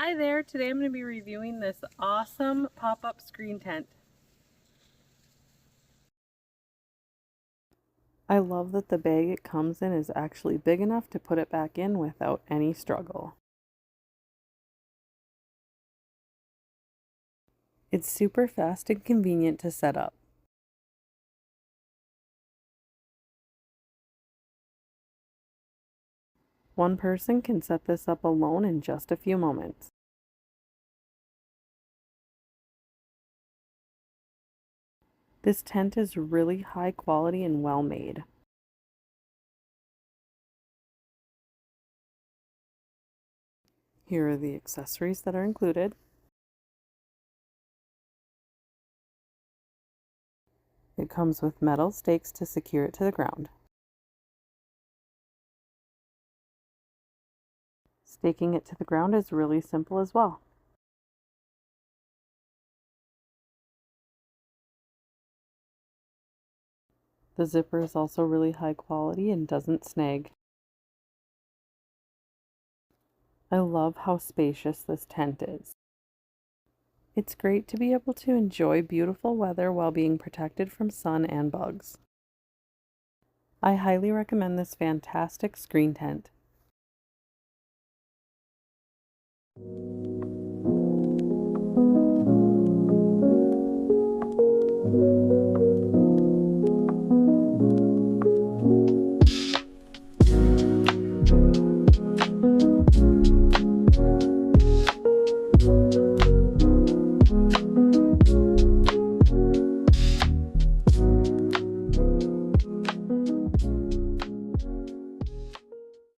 Hi there, today I'm going to be reviewing this awesome pop-up screen tent. I love that the bag it comes in is actually big enough to put it back in without any struggle. It's super fast and convenient to set up. One person can set this up alone in just a few moments. This tent is really high quality and well made. Here are the accessories that are included. It comes with metal stakes to secure it to the ground. Staking it to the ground is really simple as well. The zipper is also really high quality and doesn't snag. I love how spacious this tent is. It's great to be able to enjoy beautiful weather while being protected from sun and bugs. I highly recommend this fantastic screen tent.